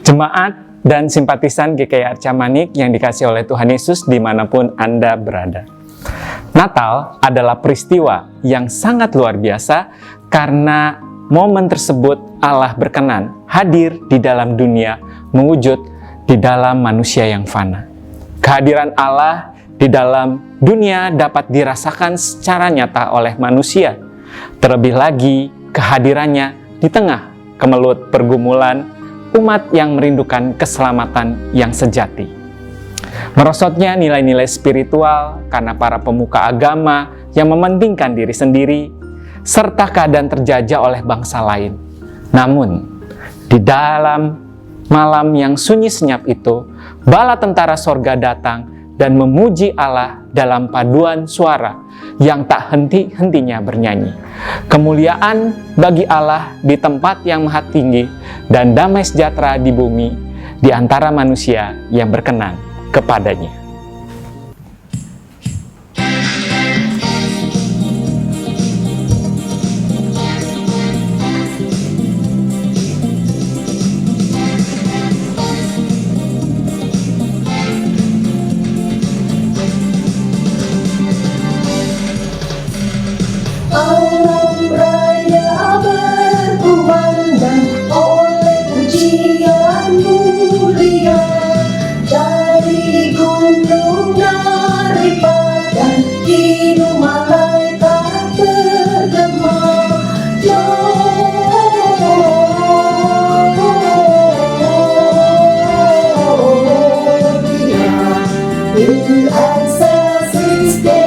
Jemaat dan simpatisan GKI Arca Manik yang dikasihi oleh Tuhan Yesus dimanapun Anda berada. Natal adalah peristiwa yang sangat luar biasa karena momen tersebut Allah berkenan hadir di dalam dunia, mewujud di dalam manusia yang fana. Kehadiran Allah di dalam dunia dapat dirasakan secara nyata oleh manusia. Terlebih lagi, kehadirannya di tengah kemelut pergumulan umat yang merindukan keselamatan yang sejati. Merosotnya nilai-nilai spiritual karena para pemuka agama yang mementingkan diri sendiri, serta keadaan terjajah oleh bangsa lain. Namun, di dalam malam yang sunyi senyap itu, bala tentara sorga datang dan memuji Allah dalam paduan suara yang tak henti-hentinya bernyanyi. Kemuliaan bagi Allah di tempat yang maha tinggi dan damai sejahtera di bumi di antara manusia yang berkenan kepadanya. Alam raya berkumandang oleh pujian mulia dari gunung dari padang hidung malaikat bergema. Gloria in excelsis Deo.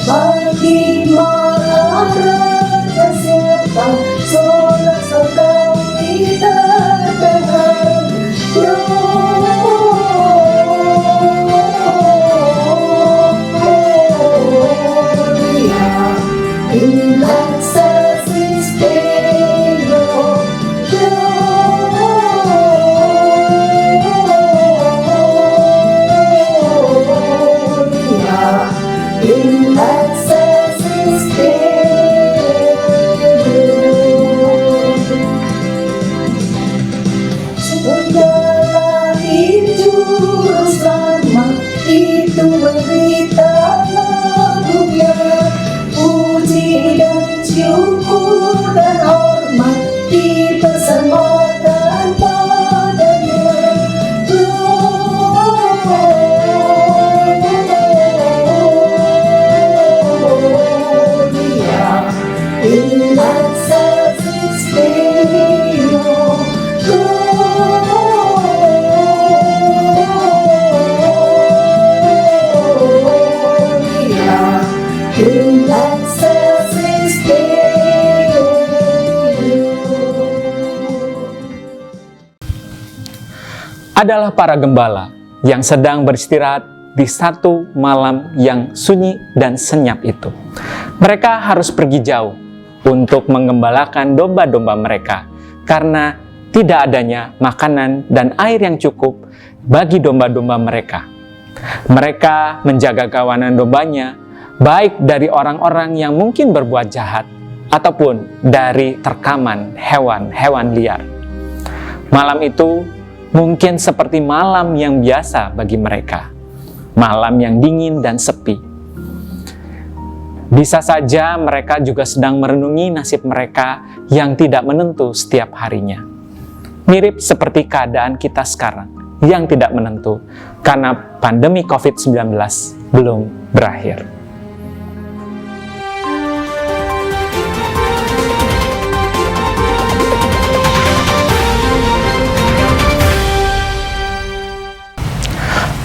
Bagi Maharaja siapa sorak-sorak kita dengar. Gloria in excelsis Deo. Gloria in excelsis Deo. Segala juru selamat itu berita lagunya, puji dan syukur dan hormat dipersembahkan padanya. Gloria in excelsis Deo. Gloria in excelsis Deo. Adalah para gembala yang sedang beristirahat di satu malam yang sunyi dan senyap itu. Mereka harus pergi jauh untuk menggembalakan domba-domba mereka karena tidak adanya makanan dan air yang cukup bagi domba-domba mereka. Mereka menjaga kawanan dombanya, baik dari orang-orang yang mungkin berbuat jahat ataupun dari terkaman hewan-hewan liar. Malam itu mungkin seperti malam yang biasa bagi mereka, malam yang dingin dan sepi. Bisa saja mereka juga sedang merenungi nasib mereka yang tidak menentu setiap harinya. Mirip seperti keadaan kita sekarang yang tidak menentu karena pandemi COVID-19 belum berakhir.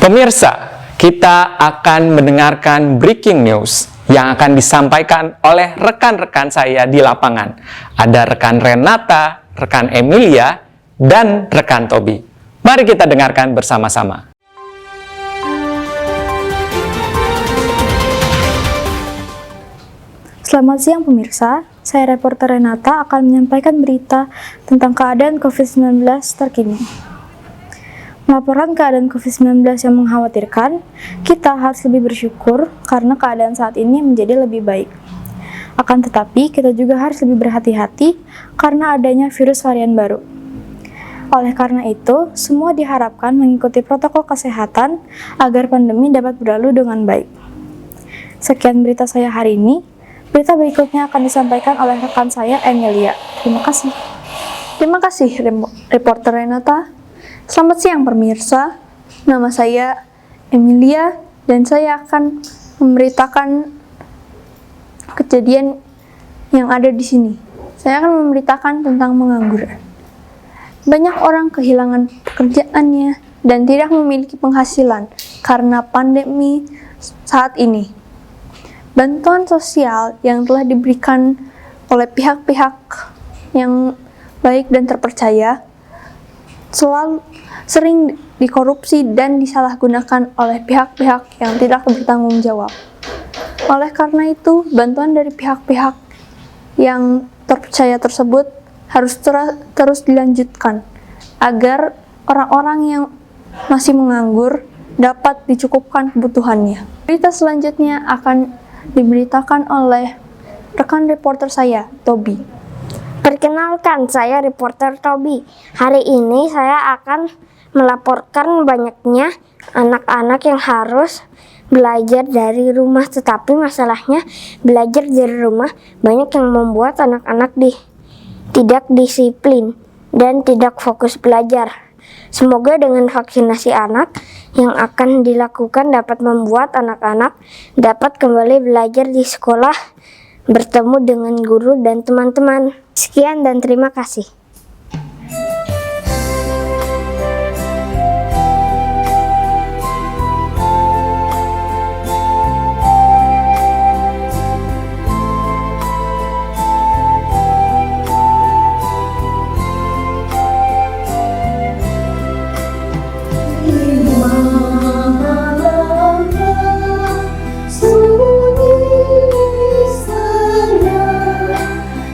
Pemirsa, kita akan mendengarkan breaking news yang akan disampaikan oleh rekan-rekan saya di lapangan. Ada rekan Renata, rekan Emilia, dan rekan Tobi. Mari kita dengarkan bersama-sama. Selamat siang pemirsa, saya reporter Renata akan menyampaikan berita tentang keadaan COVID-19 terkini. Melaporkan keadaan COVID-19 yang mengkhawatirkan, kita harus lebih bersyukur karena keadaan saat ini menjadi lebih baik. Akan tetapi, kita juga harus lebih berhati-hati karena adanya virus varian baru. Oleh karena itu, semua diharapkan mengikuti protokol kesehatan agar pandemi dapat berlalu dengan baik. Sekian berita saya hari ini. Berita berikutnya akan disampaikan oleh rekan saya, Emilia. Terima kasih. Terima kasih, reporter Renata. Selamat siang pemirsa. Nama saya Emilia dan saya akan memberitakan kejadian yang ada di sini. Saya akan memberitakan tentang pengangguran. Banyak orang kehilangan pekerjaannya dan tidak memiliki penghasilan karena pandemi saat ini. Bantuan sosial yang telah diberikan oleh pihak-pihak yang baik dan terpercaya selalu sering dikorupsi dan disalahgunakan oleh pihak-pihak yang tidak bertanggung jawab. Oleh karena itu, bantuan dari pihak-pihak yang terpercaya tersebut harus terus dilanjutkan agar orang-orang yang masih menganggur dapat dicukupkan kebutuhannya. Berita selanjutnya akan diberitakan oleh rekan reporter saya, Tobi. Perkenalkan, saya reporter Tobi. Hari ini saya akan melaporkan banyaknya anak-anak yang harus belajar dari rumah, tetapi masalahnya belajar dari rumah banyak yang membuat anak-anak tidak disiplin dan tidak fokus belajar. Semoga dengan vaksinasi anak yang akan dilakukan dapat membuat anak-anak dapat kembali belajar di sekolah, bertemu dengan guru dan teman-teman. Sekian dan terima kasih. Sunyi sana,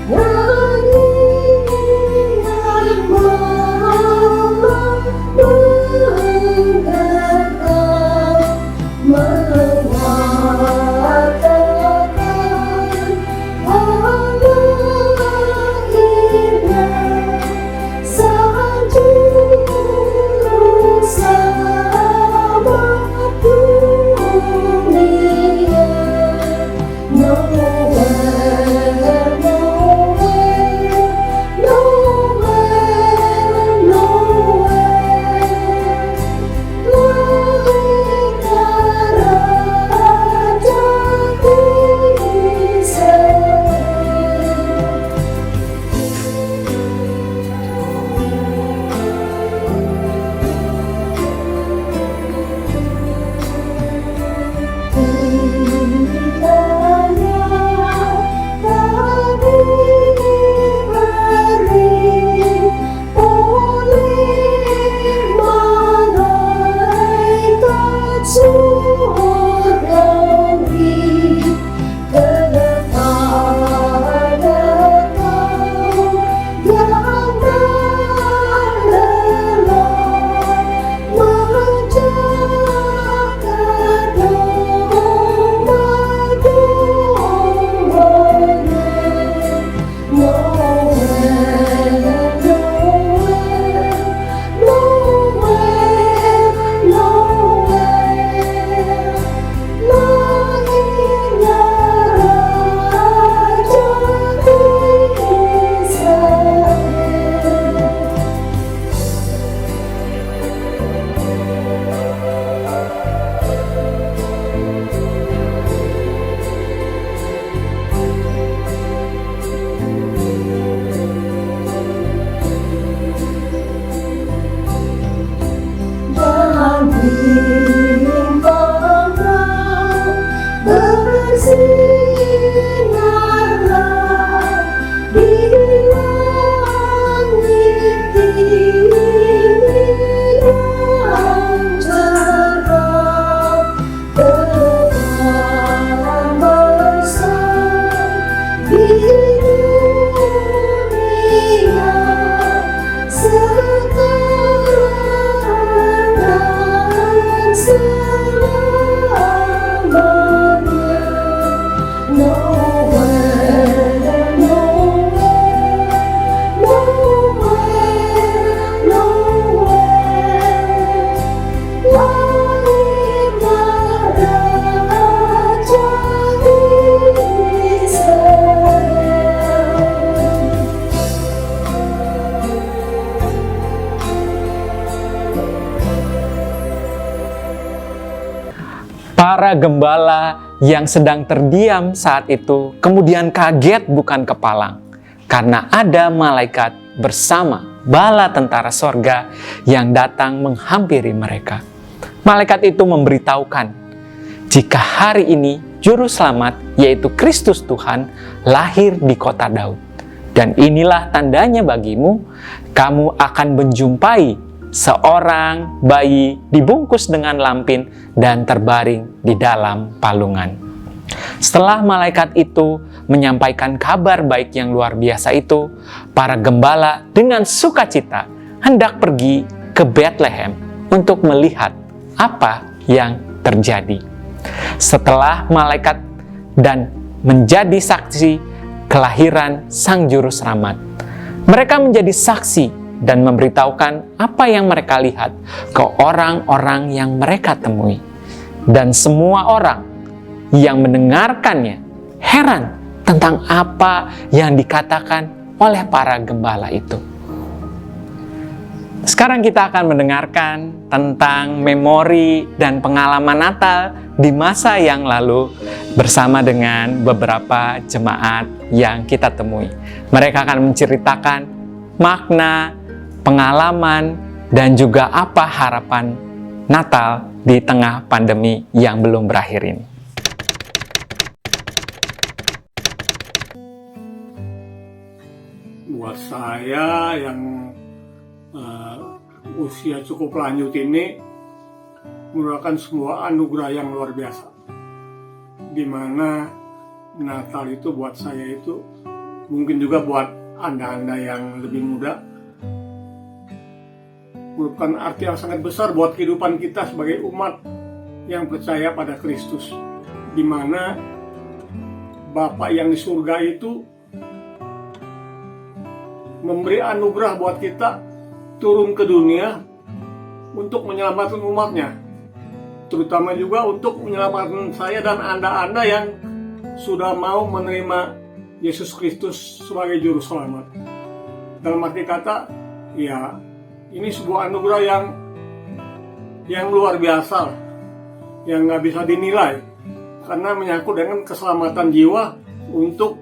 nyanyi Para gembala yang sedang terdiam saat itu kemudian kaget bukan kepalang, karena ada malaikat bersama bala tentara sorga yang datang menghampiri mereka. Malaikat itu memberitahukan jika hari ini Juru Selamat, yaitu Kristus Tuhan, lahir di kota Daud. Dan inilah tandanya bagimu, kamu akan menjumpai seorang bayi dibungkus dengan lampin dan terbaring di dalam palungan. Setelah malaikat itu menyampaikan kabar baik yang luar biasa itu, para gembala dengan sukacita hendak pergi ke Bethlehem untuk melihat apa yang terjadi. Setelah malaikat dan menjadi saksi kelahiran Sang Juru Selamat, mereka menjadi saksi dan memberitahukan apa yang mereka lihat ke orang-orang yang mereka temui. Dan semua orang yang mendengarkannya heran tentang apa yang dikatakan oleh para gembala itu. Sekarang kita akan mendengarkan tentang memori dan pengalaman Natal di masa yang lalu bersama dengan beberapa jemaat yang kita temui. Mereka akan menceritakan makna, pengalaman, dan juga apa harapan Natal di tengah pandemi yang belum berakhir ini. Buat saya yang usia cukup lanjut ini merupakan sebuah anugerah yang luar biasa, di mana Natal itu buat saya itu, mungkin juga buat Anda-Anda yang lebih muda, merupakan arti yang sangat besar buat kehidupan kita sebagai umat yang percaya pada Kristus, di mana Bapa yang di surga itu memberi anugerah buat kita turun ke dunia untuk menyelamatkan umatnya, terutama juga untuk menyelamatkan saya dan Anda-Anda yang sudah mau menerima Yesus Kristus sebagai Juru Selamat. Dalam arti kata, ya, ini sebuah anugerah yang luar biasa, yang nggak bisa dinilai, karena menyangkut dengan keselamatan jiwa untuk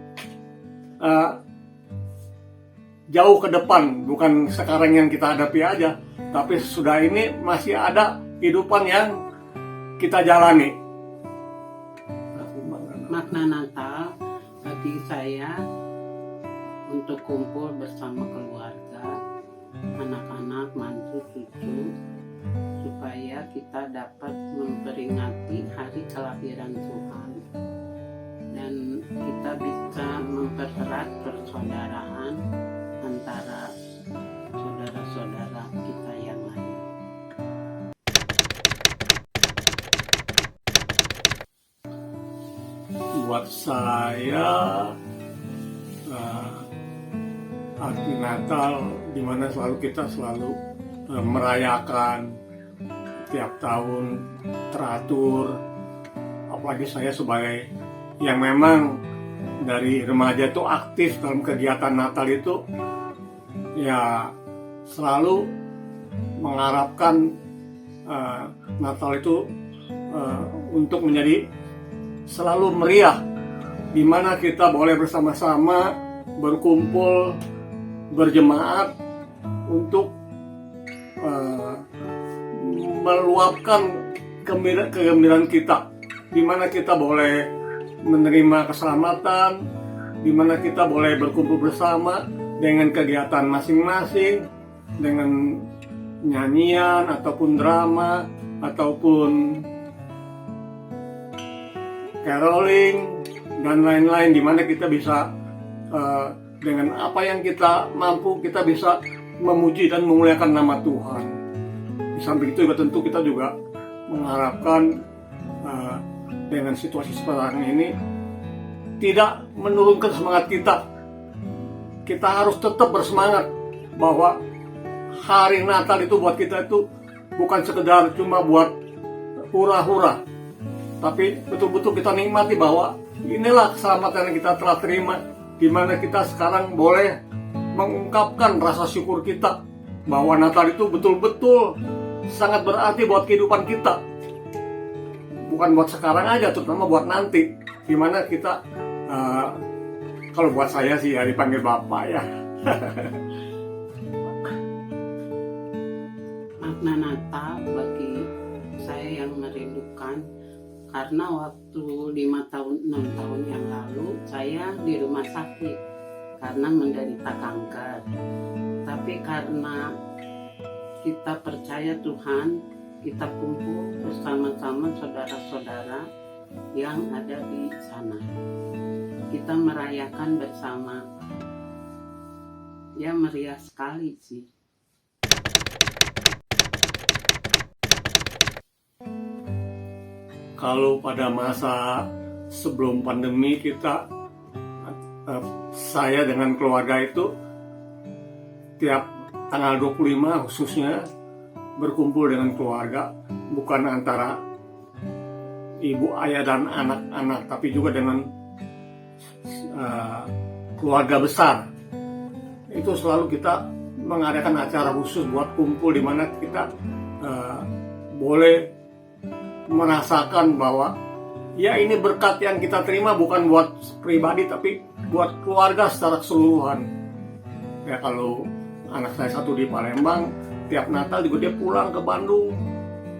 jauh ke depan, bukan sekarang yang kita hadapi aja, tapi sudah ini masih ada kehidupan yang kita jalani. Makna Natal bagi saya untuk kumpul bersama keluarga, anak-anak, mantu, cucu, supaya kita dapat memperingati hari kelahiran Tuhan, dan kita bisa mempererat persaudaraan antara saudara-saudara kita yang lain. Buat saya arti Natal dimana kita selalu merayakan tiap tahun teratur, apalagi saya sebagai yang memang dari remaja itu aktif dalam kegiatan Natal itu, ya selalu mengharapkan Natal itu untuk menjadi selalu meriah, di mana kita boleh bersama-sama berkumpul, berjemaat untuk meluapkan kegembiraan kita, di mana kita boleh menerima keselamatan, di mana kita boleh berkumpul bersama dengan kegiatan masing-masing, dengan nyanyian ataupun drama ataupun caroling dan lain-lain, di mana kita bisa dengan apa yang kita mampu, kita bisa memuji dan memuliakan nama Tuhan. Di samping itu juga tentu kita juga mengharapkan dengan situasi sekarang ini tidak menurunkan semangat kita. Kita harus tetap bersemangat bahwa hari Natal itu buat kita itu bukan sekedar cuma buat hura-hura, tapi betul-betul kita nikmati bahwa inilah keselamatan yang kita telah terima, di mana kita sekarang boleh mengungkapkan rasa syukur kita bahwa Natal itu betul-betul sangat berarti buat kehidupan kita. bukan buat sekarang aja, terutama buat nanti. Gimana kita, kalau buat saya sih ya dipanggil Bapak ya. Makna Natal bagi saya yang merindukan, karena waktu 5 tahun 6 tahun yang lalu saya di rumah sakit karena menderita kanker. Tapi karena kita percaya Tuhan, kita kumpul bersama-sama saudara-saudara yang ada di sana. Kita merayakan bersama. Ya, meriah sekali sih. Kalau pada masa sebelum pandemi kita, saya dengan keluarga itu tiap tanggal 25 khususnya berkumpul dengan keluarga, bukan antara ibu, ayah, dan anak-anak, tapi juga dengan keluarga besar. Itu selalu kita mengadakan acara khusus buat kumpul, di mana kita boleh merasakan bahwa ya ini berkat yang kita terima bukan buat pribadi tapi buat keluarga secara keseluruhan. Ya, kalau anak saya satu di Palembang, tiap Natal juga dia pulang ke Bandung.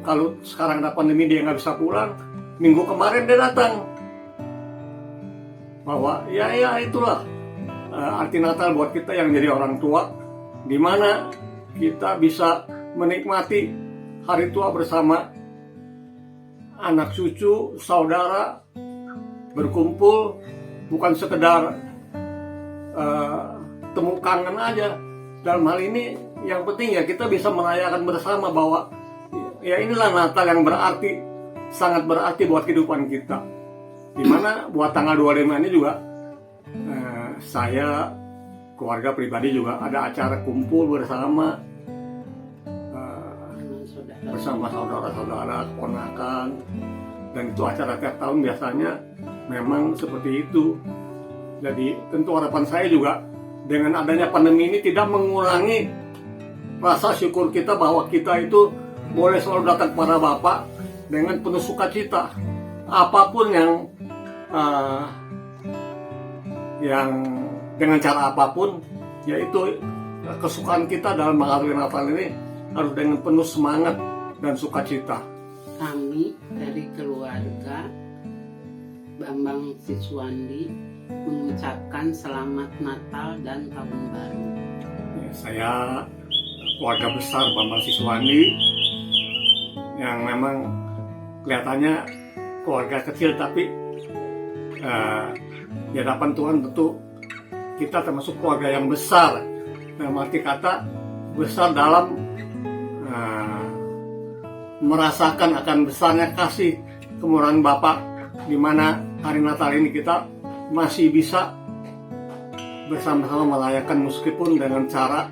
Kalau sekarang ada pandemi dia nggak bisa pulang, minggu kemarin dia datang. Bahwa ya itulah arti Natal buat kita yang jadi orang tua, di mana kita bisa menikmati hari tua bersama anak cucu, saudara, berkumpul, bukan sekedar temu kangen aja. Dalam hal ini yang penting ya kita bisa merayakan bersama bahwa ya inilah Natal yang berarti, sangat berarti buat kehidupan kita. Dimana buat tanggal 25 ini juga saya, keluarga pribadi juga ada acara kumpul bersama, bersama saudara-saudara, keponakan, dan itu acara tiap tahun biasanya memang seperti itu. Jadi tentu harapan saya juga dengan adanya pandemi ini tidak mengurangi rasa syukur kita bahwa kita itu boleh selalu datang kepada Bapak dengan penuh sukacita. Apapun yang dengan cara apapun, yaitu kesukaan kita dalam menghadiri Natal ini harus dengan penuh semangat dan sukacita. Kami dari keluarga Bambang Siswandi mengucapkan selamat Natal dan Tahun Baru. Ya, saya keluarga besar Bambang Siswandi yang memang kelihatannya keluarga kecil, tapi di hadapan Tuhan tentu kita termasuk keluarga yang besar. Dalam arti kata besar dalam merasakan akan besarnya kasih kemurahan Bapa, di mana hari Natal ini kita masih bisa bersama-sama merayakan meskipun dengan cara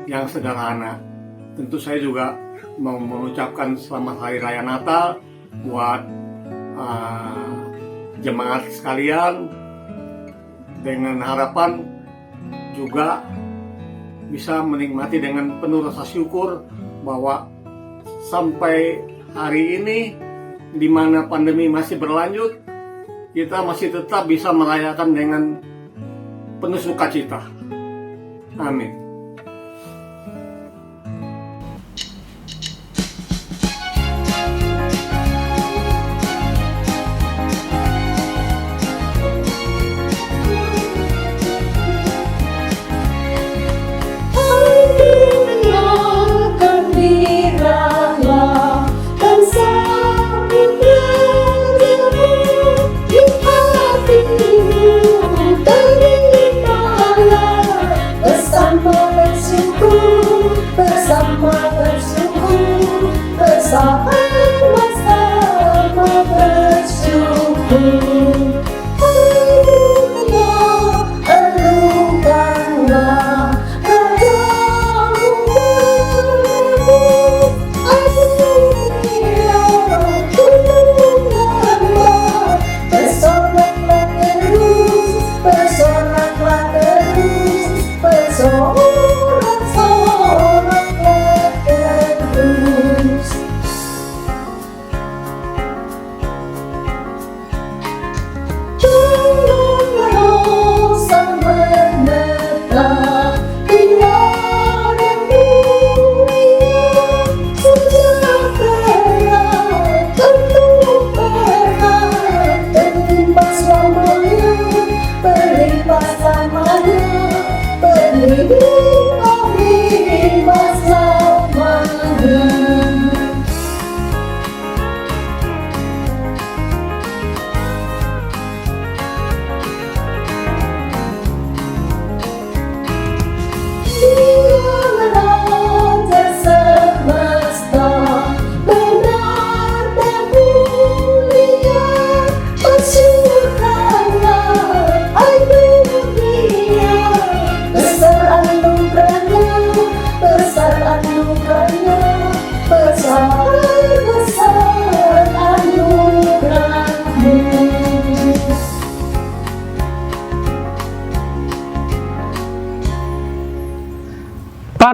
yang sederhana. Tentu saya juga mau mengucapkan selamat Hari Raya Natal buat jemaat sekalian, dengan harapan juga bisa menikmati dengan penuh rasa syukur bahwa sampai hari ini, di mana pandemi masih berlanjut, kita masih tetap bisa merayakan dengan penuh sukacita. Amin. Bersama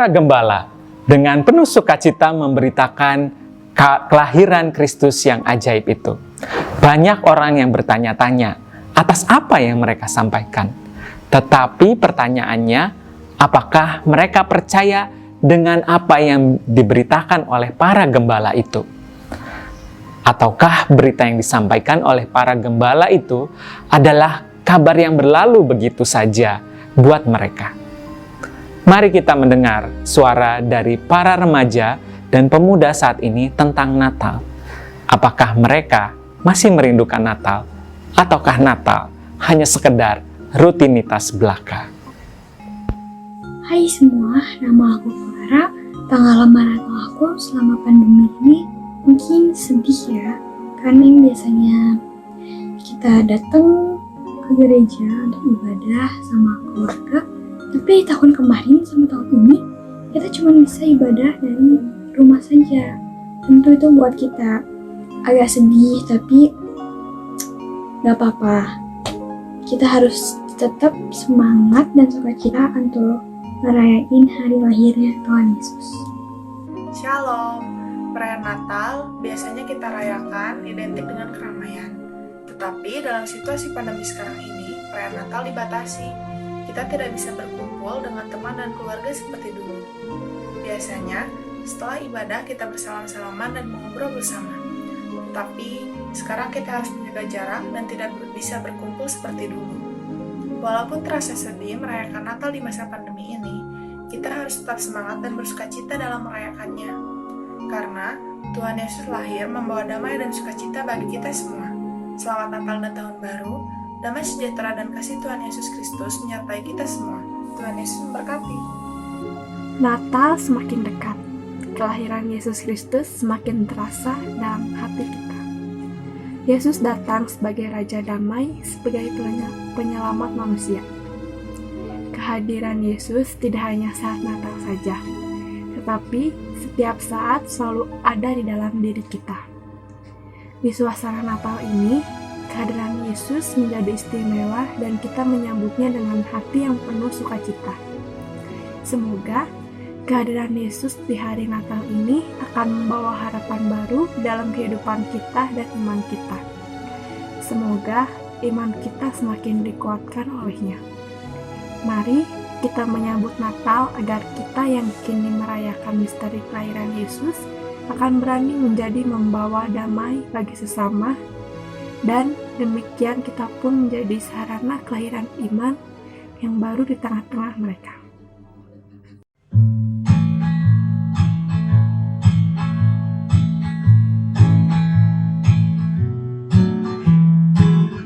para gembala dengan penuh sukacita memberitakan kelahiran Kristus yang ajaib itu. Banyak orang yang bertanya-tanya atas apa yang mereka sampaikan. Tetapi pertanyaannya, apakah mereka percaya dengan apa yang diberitakan oleh para gembala itu? Ataukah berita yang disampaikan oleh para gembala itu adalah kabar yang berlalu begitu saja buat mereka? Mari kita mendengar suara dari para remaja dan pemuda saat ini tentang Natal. Apakah mereka masih merindukan Natal? Ataukah Natal hanya sekedar rutinitas belaka? Hai semua, nama aku Clara. Pengalaman Natal aku selama pandemi ini mungkin sedih ya, karena yang biasanya kita datang ke gereja untuk ibadah sama keluarga, tapi tahun kemarin sama tahun ini kita cuma bisa ibadah dari rumah saja. Tentu itu buat kita agak sedih, tapi gak apa-apa. Kita harus tetap semangat dan sukacita untuk merayain hari lahirnya Tuhan Yesus. Shalom, perayaan Natal biasanya kita rayakan identik dengan keramaian. Tetapi dalam situasi pandemi sekarang ini, perayaan Natal dibatasi. Kita tidak bisa berkumpul dengan teman dan keluarga seperti dulu. Biasanya, setelah ibadah kita bersalam-salaman dan mengobrol bersama. Tetapi, sekarang kita harus menjaga jarak dan tidak bisa berkumpul seperti dulu. Walaupun terasa sedih merayakan Natal di masa pandemi ini, kita harus tetap semangat dan bersukacita dalam merayakannya. Karena Tuhan Yesus lahir membawa damai dan sukacita bagi kita semua. Selamat Natal dan Tahun Baru, damai sejahtera dan kasih Tuhan Yesus Kristus menyertai kita semua. Tuhan Yesus memberkati. Natal semakin dekat, kelahiran Yesus Kristus semakin terasa dalam hati kita. Yesus datang sebagai Raja Damai, sebagai penyelamat manusia. Kehadiran Yesus tidak hanya saat Natal saja, tetapi setiap saat selalu ada di dalam diri kita. Di suasana Natal ini, kehadiran Yesus menjadi istimewa dan kita menyambutnya dengan hati yang penuh sukacita. Semoga kehadiran Yesus di hari Natal ini akan membawa harapan baru dalam kehidupan kita dan iman kita. Semoga iman kita semakin dikuatkan olehnya. Mari kita menyambut Natal agar kita yang kini merayakan misteri kelahiran Yesus akan berani menjadi membawa damai bagi sesama, dan demikian kita pun menjadi sarana kelahiran iman yang baru di tengah-tengah mereka.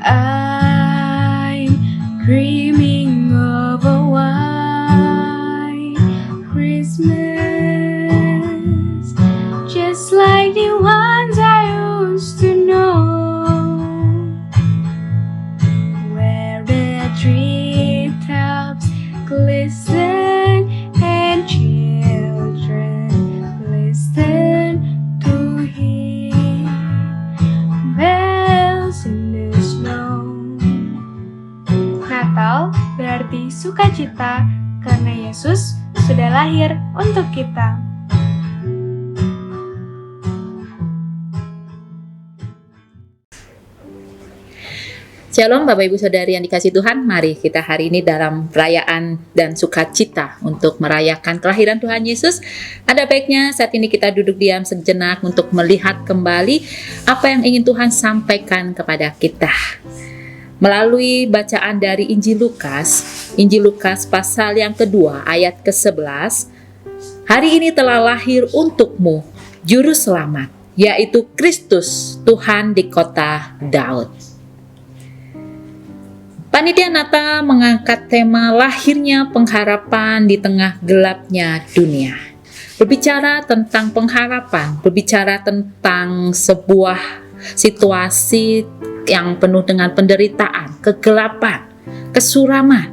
I'm dreaming of a white Christmas, just like the ones I used to know, where the treetops glisten and children listen to hear bells in the snow. Natal berarti sukacita karena Yesus sudah lahir untuk kita. Shalom Bapak Ibu Saudari yang dikasihi Tuhan, mari kita hari ini dalam perayaan dan sukacita untuk merayakan kelahiran Tuhan Yesus. Ada baiknya saat ini kita duduk diam sejenak untuk melihat kembali apa yang ingin Tuhan sampaikan kepada kita. Melalui bacaan dari Injil Lukas pasal yang kedua ayat ke-11, hari ini telah lahir untukmu Juru Selamat, yaitu Kristus Tuhan di kota Daud. Panitia Natal mengangkat tema lahirnya pengharapan di tengah gelapnya dunia. Berbicara tentang pengharapan, berbicara tentang sebuah situasi yang penuh dengan penderitaan, kegelapan, kesuraman.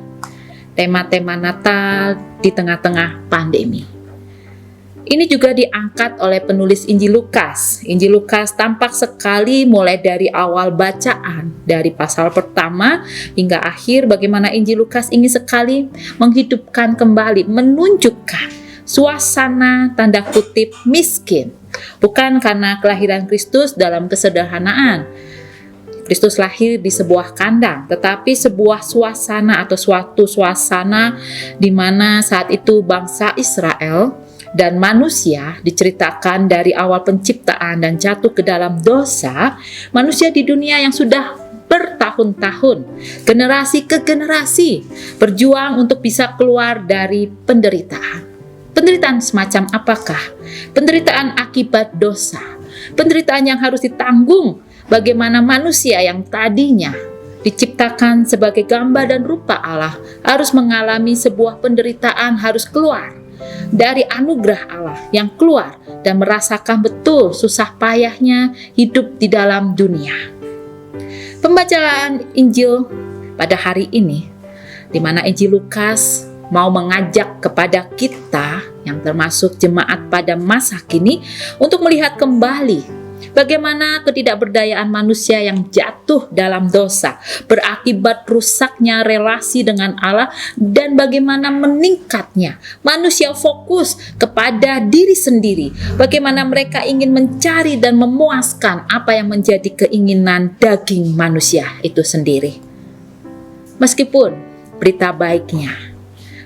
Tema-tema Natal di tengah-tengah pandemi. Ini juga diangkat oleh penulis Injil Lukas. Injil Lukas tampak sekali mulai dari awal bacaan, dari pasal pertama hingga akhir, bagaimana Injil Lukas ingin sekali menghidupkan kembali, menunjukkan suasana tanda kutip miskin, bukan karena kelahiran Kristus dalam kesederhanaan. Kristus lahir di sebuah kandang, tetapi sebuah suasana atau suatu suasana di mana saat itu bangsa Israel dan manusia diceritakan dari awal penciptaan dan jatuh ke dalam dosa, manusia di dunia yang sudah bertahun-tahun, generasi ke generasi, berjuang untuk bisa keluar dari penderitaan. Penderitaan semacam apakah? Penderitaan akibat dosa. Penderitaan yang harus ditanggung. Bagaimana manusia yang tadinya diciptakan sebagai gambar dan rupa Allah harus mengalami sebuah penderitaan, harus keluar dari anugerah Allah yang keluar dan merasakan betul susah payahnya hidup di dalam dunia. Pembacaan Injil pada hari ini, di mana Injil Lukas mau mengajak kepada kita yang termasuk jemaat pada masa kini untuk melihat kembali bagaimana ketidakberdayaan manusia yang jatuh dalam dosa berakibat rusaknya relasi dengan Allah dan bagaimana meningkatnya manusia fokus kepada diri sendiri, bagaimana mereka ingin mencari dan memuaskan apa yang menjadi keinginan daging manusia itu sendiri. Meskipun berita baiknya,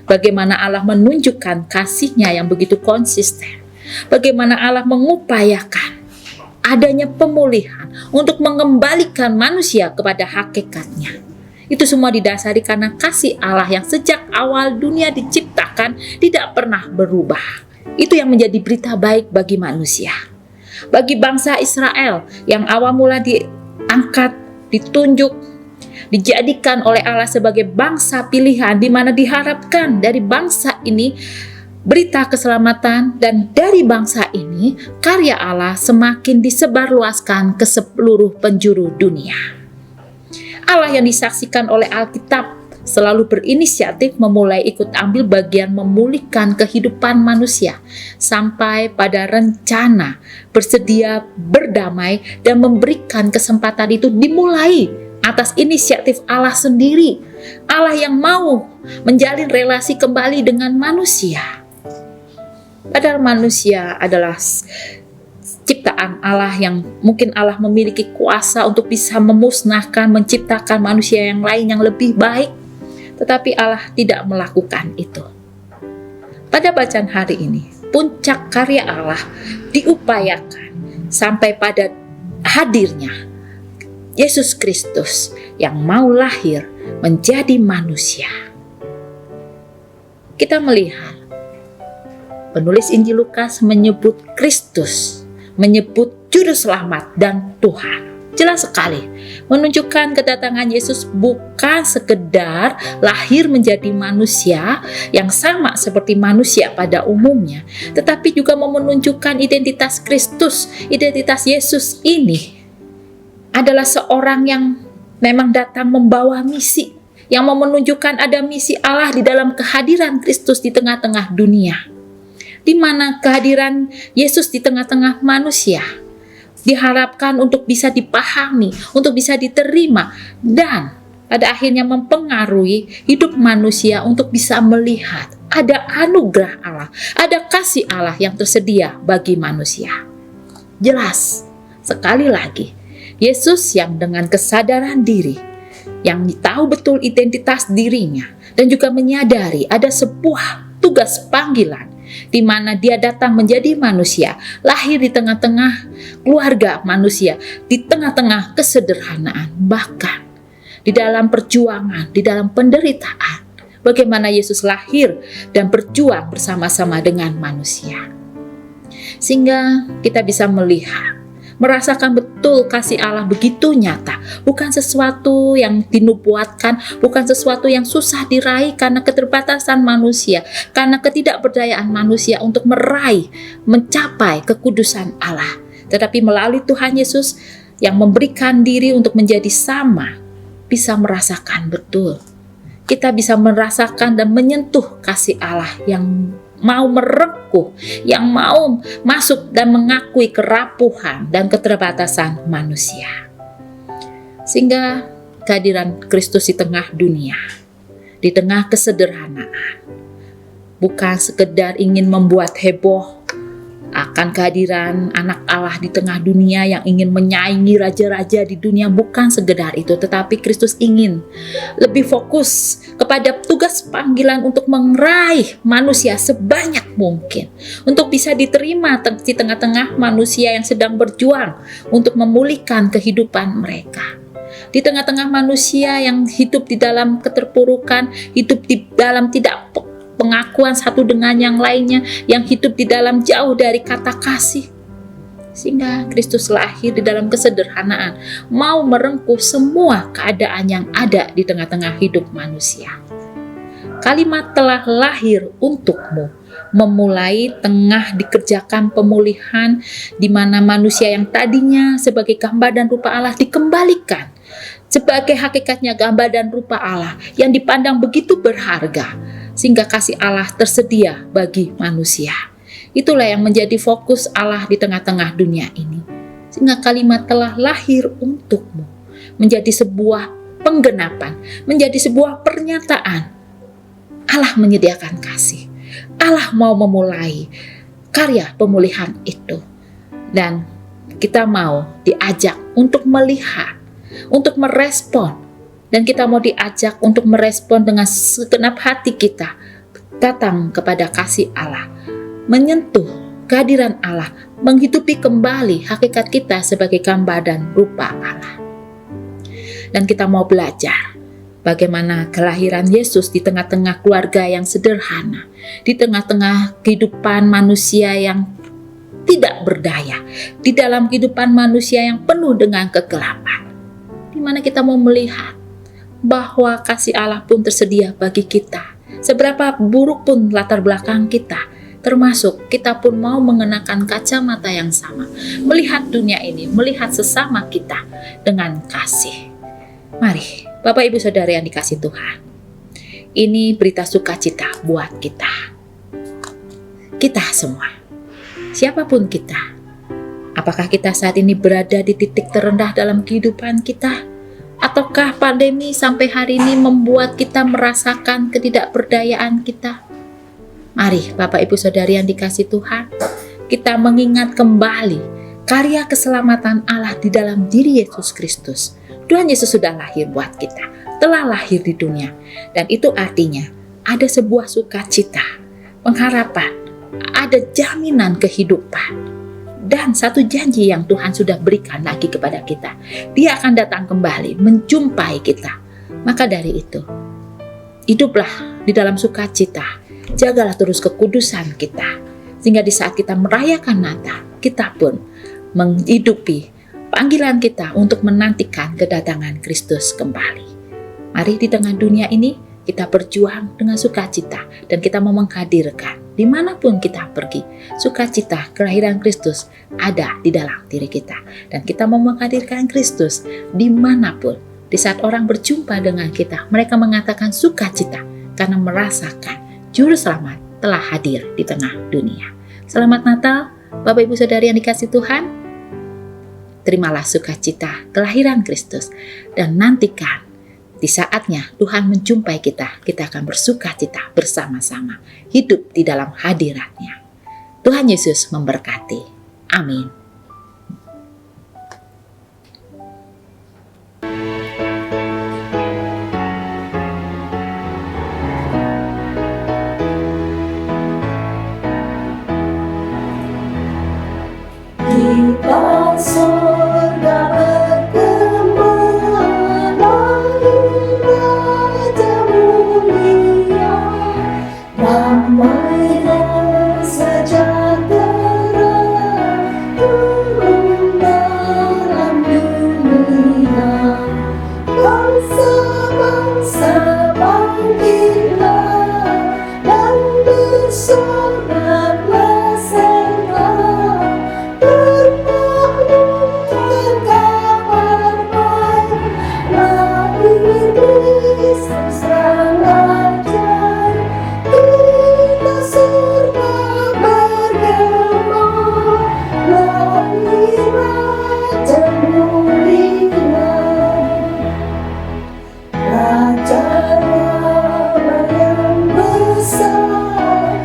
bagaimana Allah menunjukkan kasih-Nya yang begitu konsisten, bagaimana Allah mengupayakan adanya pemulihan untuk mengembalikan manusia kepada hakikatnya. Itu semua didasari karena kasih Allah yang sejak awal dunia diciptakan tidak pernah berubah. Itu yang menjadi berita baik bagi manusia. Bagi bangsa Israel yang awal mula diangkat, ditunjuk, dijadikan oleh Allah sebagai bangsa pilihan, di mana diharapkan dari bangsa ini berita keselamatan, dan dari bangsa ini karya Allah semakin disebarluaskan ke seluruh penjuru dunia. Allah yang disaksikan oleh Alkitab selalu berinisiatif memulai ikut ambil bagian memulihkan kehidupan manusia sampai pada rencana bersedia berdamai dan memberikan kesempatan itu dimulai atas inisiatif Allah sendiri. Allah yang mau menjalin relasi kembali dengan manusia. Padahal manusia adalah ciptaan Allah yang mungkin Allah memiliki kuasa untuk bisa memusnahkan, menciptakan manusia yang lain yang lebih baik. Tetapi Allah tidak melakukan itu. Pada bacaan hari ini, puncak karya Allah diupayakan sampai pada hadirnya Yesus Kristus yang mau lahir menjadi manusia. Kita melihat penulis Injil Lukas menyebut Kristus, menyebut Juru Selamat dan Tuhan. Jelas sekali menunjukkan kedatangan Yesus bukan sekedar lahir menjadi manusia yang sama seperti manusia pada umumnya, tetapi juga mau menunjukkan identitas Kristus. Identitas Yesus ini adalah seorang yang memang datang membawa misi, yang mau menunjukkan ada misi Allah di dalam kehadiran Kristus di tengah-tengah dunia, di mana kehadiran Yesus di tengah-tengah manusia diharapkan untuk bisa dipahami, untuk bisa diterima, dan pada akhirnya mempengaruhi hidup manusia untuk bisa melihat ada anugerah Allah, ada kasih Allah yang tersedia bagi manusia. Jelas sekali lagi, Yesus yang dengan kesadaran diri, yang tahu betul identitas dirinya, dan juga menyadari ada sebuah tugas panggilan di mana dia datang menjadi manusia, lahir di tengah-tengah keluarga manusia, di tengah-tengah kesederhanaan, bahkan di dalam perjuangan, di dalam penderitaan. Bagaimana Yesus lahir dan berjuang bersama-sama dengan manusia. Sehingga kita bisa melihat, merasakan betul kasih Allah begitu nyata, bukan sesuatu yang dinubuatkan, bukan sesuatu yang susah diraih karena keterbatasan manusia, karena ketidakberdayaan manusia untuk meraih, mencapai kekudusan Allah. Tetapi melalui Tuhan Yesus yang memberikan diri untuk menjadi sama, bisa merasakan betul. Kita bisa merasakan dan menyentuh kasih Allah yang mau merengkuh, yang mau masuk dan mengakui kerapuhan dan keterbatasan manusia. Sehingga kehadiran Kristus di tengah dunia, di tengah kesederhanaan, bukan sekedar ingin membuat heboh akan kehadiran anak Allah di tengah dunia yang ingin menyaingi raja-raja di dunia, bukan sekedar itu, tetapi Kristus ingin lebih fokus kepada tugas panggilan untuk meraih manusia sebanyak mungkin, untuk bisa diterima di tengah-tengah manusia yang sedang berjuang untuk memulihkan kehidupan mereka. Di tengah-tengah manusia yang hidup di dalam keterpurukan, hidup di dalam tidak pengakuan satu dengan yang lainnya, yang hidup di dalam jauh dari kata kasih. Sehingga Kristus lahir di dalam kesederhanaan, mau merengkuh semua keadaan yang ada di tengah-tengah hidup manusia. Kalimat telah lahir untukmu, memulai tengah dikerjakan pemulihan di mana manusia yang tadinya sebagai gambar dan rupa Allah dikembalikan sebagai hakikatnya gambar dan rupa Allah yang dipandang begitu berharga, sehingga kasih Allah tersedia bagi manusia. Itulah yang menjadi fokus Allah di tengah-tengah dunia ini. Sehingga kalimat telah lahir untukmu menjadi sebuah penggenapan, menjadi sebuah pernyataan. Allah menyediakan kasih. Allah mau memulai karya pemulihan itu. Dan kita mau diajak untuk melihat, untuk merespon. Dan kita mau diajak untuk merespon dengan segenap hati kita, datang kepada kasih Allah, menyentuh kehadiran Allah, menghidupi kembali hakikat kita sebagai gambar dan rupa Allah. Dan kita mau belajar bagaimana kelahiran Yesus di tengah-tengah keluarga yang sederhana, di tengah-tengah kehidupan manusia yang tidak berdaya, di dalam kehidupan manusia yang penuh dengan kegelapan, di mana kita mau melihat bahwa kasih Allah pun tersedia bagi kita. Seberapa buruk pun latar belakang kita, termasuk kita pun mau mengenakan kacamata yang sama, melihat dunia ini, melihat sesama kita dengan kasih. Mari, Bapak Ibu Saudara yang dikasihi Tuhan, ini berita sukacita buat kita. Kita semua, siapapun kita, apakah kita saat ini berada di titik terendah dalam kehidupan kita? Ataukah pandemi sampai hari ini membuat kita merasakan ketidakberdayaan kita? Mari Bapak Ibu Saudari yang dikasihi Tuhan, kita mengingat kembali karya keselamatan Allah di dalam diri Yesus Kristus. Tuhan Yesus sudah lahir buat kita, telah lahir di dunia. Dan itu artinya ada sebuah sukacita, pengharapan, ada jaminan kehidupan. Dan satu janji yang Tuhan sudah berikan lagi kepada kita, Dia akan datang kembali menjumpai kita. Maka dari itu, hiduplah di dalam sukacita, jagalah terus kekudusan kita, sehingga di saat kita merayakan Natal, kita pun menghidupi panggilan kita untuk menantikan kedatangan Kristus kembali. Mari di tengah dunia ini kita berjuang dengan sukacita, dan kita mau menghadirkan dimanapun kita pergi, sukacita kelahiran Kristus ada di dalam diri kita. Dan kita mau menghadirkan Kristus dimanapun. Di saat orang berjumpa dengan kita, mereka mengatakan sukacita karena merasakan Juru Selamat telah hadir di tengah dunia. Selamat Natal, Bapak Ibu Saudari yang dikasihi Tuhan. Terimalah sukacita kelahiran Kristus, dan nantikan di saatnya Tuhan menjumpai kita, kita akan bersukacita bersama-sama, hidup di dalam hadirat-Nya. Tuhan Yesus memberkati. Amin. Di surga bergema, lahir Raja mulia, damai dan sejahtera turun dalam dunia. Bangsa-bangsa bangkitlah dan bersoraklah serta bermakmurkan kabar baik, lahir Kristus Sang Raja. Kita surga bergema, lahir Raja mulia. Raja damai yang besar,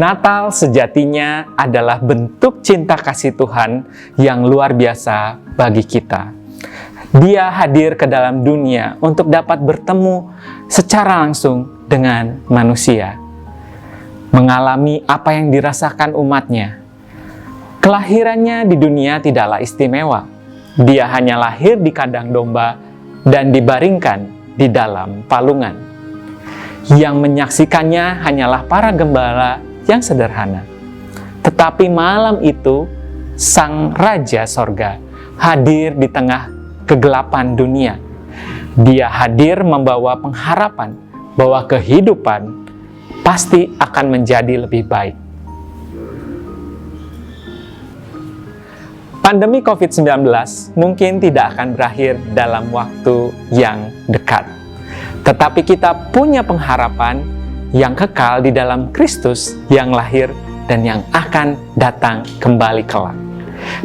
Natal sejatinya adalah bentuk cinta kasih Tuhan yang luar biasa bagi kita. Dia hadir ke dalam dunia untuk dapat bertemu secara langsung dengan manusia, mengalami apa yang dirasakan umatnya. Kelahirannya di dunia tidaklah istimewa. Dia hanya lahir di kandang domba dan dibaringkan di dalam palungan. Yang menyaksikannya hanyalah para gembala yang sederhana. Tetapi malam itu, Sang Raja Sorga hadir di tengah kegelapan dunia. Dia hadir membawa pengharapan bahwa kehidupan pasti akan menjadi lebih baik. Pandemi COVID-19 mungkin tidak akan berakhir dalam waktu yang dekat. Tetapi kita punya pengharapan yang kekal di dalam Kristus yang lahir dan yang akan datang kembali kelak.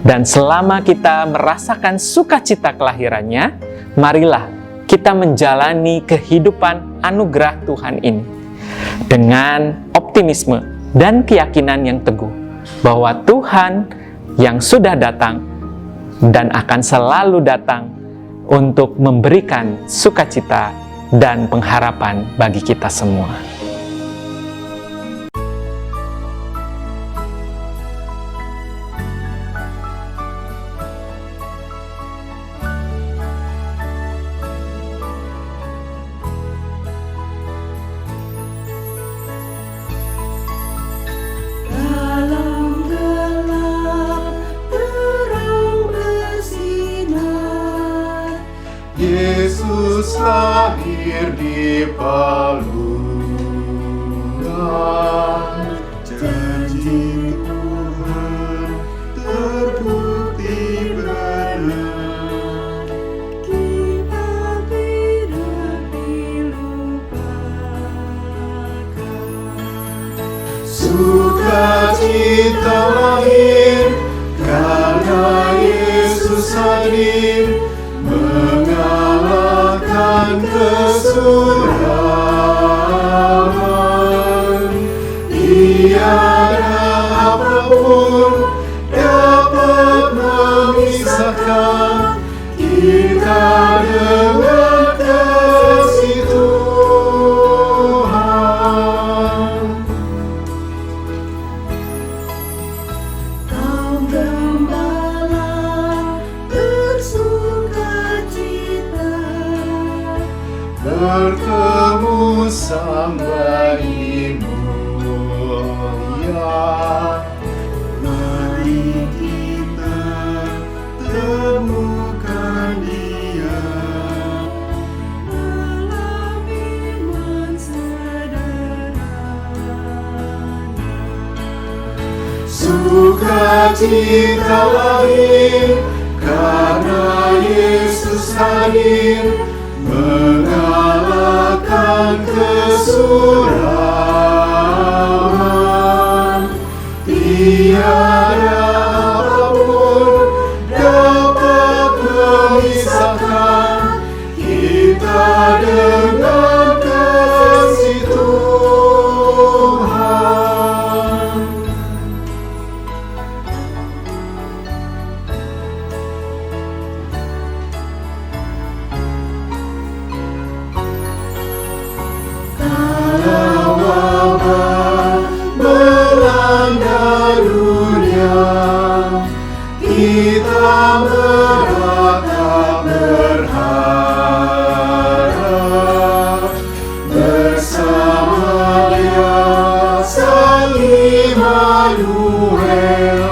Dan selama kita merasakan sukacita kelahirannya, marilah kita menjalani kehidupan anugerah Tuhan ini dengan optimisme dan keyakinan yang teguh bahwa Tuhan yang sudah datang dan akan selalu datang untuk memberikan sukacita dan pengharapan bagi kita semua. Dalam gelap terang bersinar, Yesus lahir di palungan. Janji Tuhan terbukti benar. kita tidak dilupakan. Sukacita lahir karena Yesus hadir, mengalahkan kesuraman. Tiada apapun dapat memisahkan kita dengan kasih Tuhan. Kaum gembala bersukacita, Bertemu sang bayi mulia, mari kita temukan Dia. dalam iman sederhana. Sukacita lahir karena Yesus hadir, mengalahkan kesuraman. Tiada apapun dapat memisahkan kita dengan kasih Tuhan. Kalau wabah melanda dunia, kita meratap berharap bersama Dia Sang Immanuel.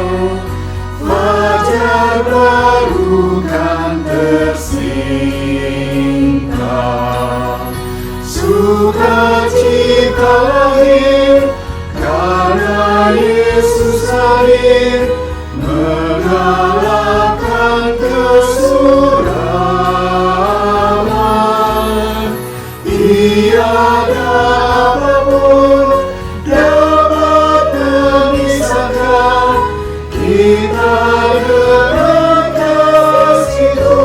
Fajar baru kan tersingkap. Sukacita lahir karena Yesus hadir, mengalahkan kesuraman. Tiada apapun dapat memisahkan kita dengan kasih Tuhan.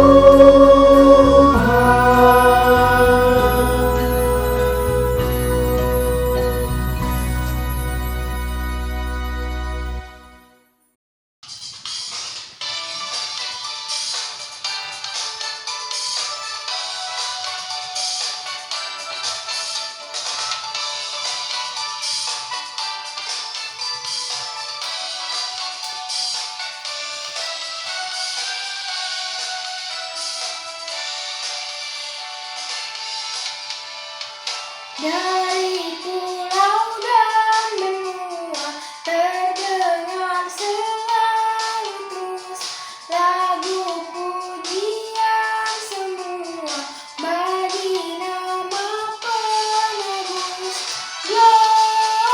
Dari pulau dan benua terdengar selalu terus lagu pujian semua bagi nama penebus. Gloria,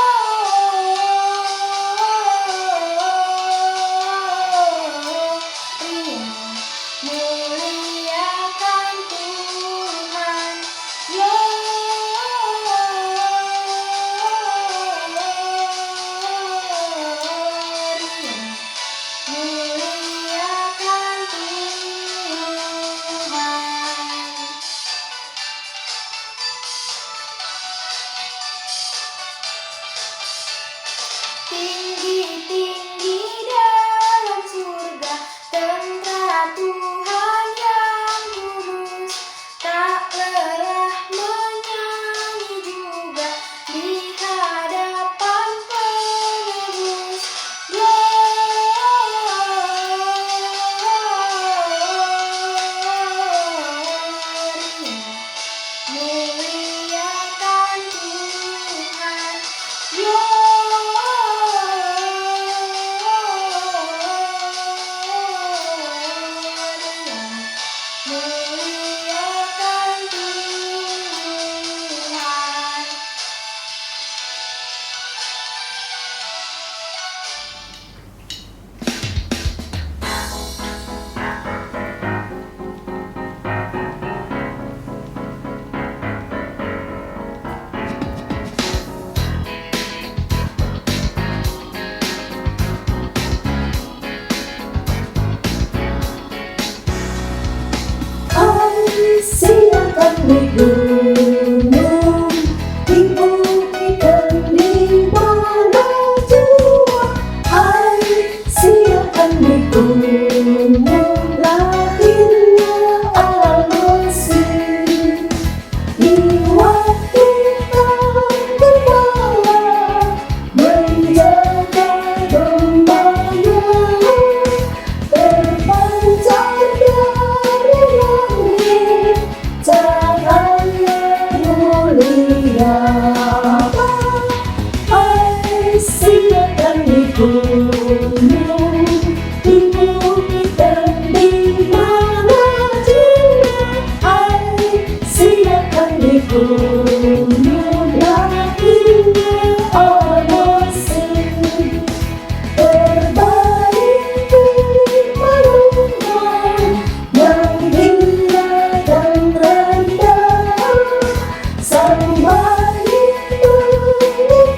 muliakan Tuhan. Muliakan Tuhan. Tinggi-tinggi dalam surga, tentara Tuhan yang kudus, tak lelah menyanyi juga di hadapan penebus. Gloria, muliakan Tuhan. Gloria, muliakan Tuhan. Silakan di gunung, di bukit dan di mana jua. Silakan di gunung, lahirnya Allah Mesir. Di waktu gembala menjaga gembala, terpancar dari langit cahaya mulia. Silakan di gunung, di bukit dan di mana jua. Silakan di gunung, lahirnya Allah Mesir. Terbaik manusia yang hina dan rendah, sang bayi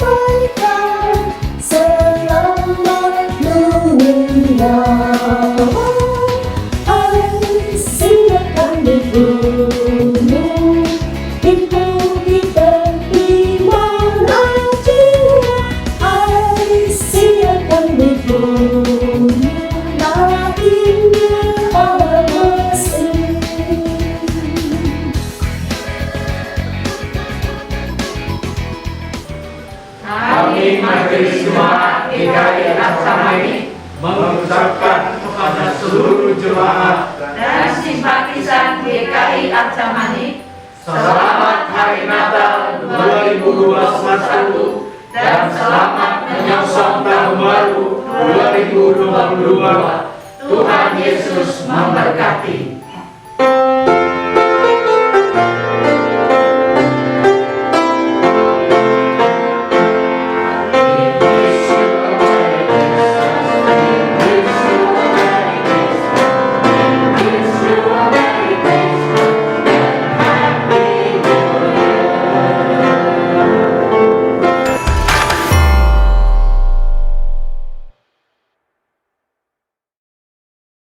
menyampaikan selamat dunia. Silakan di gunung, di bukit dan di mana jua. Silakan di gunung, lahirnya Allah Mesir. Kami Majelis Jemaat GKI Arca-Mani mengucapkan kepada seluruh jemaat Dan simpatisan GKI Arca-Mani, selamat Hari Natal 2021 dan selamat menyongsong Tahun Baru 2022. Tuhan Yesus memberkati.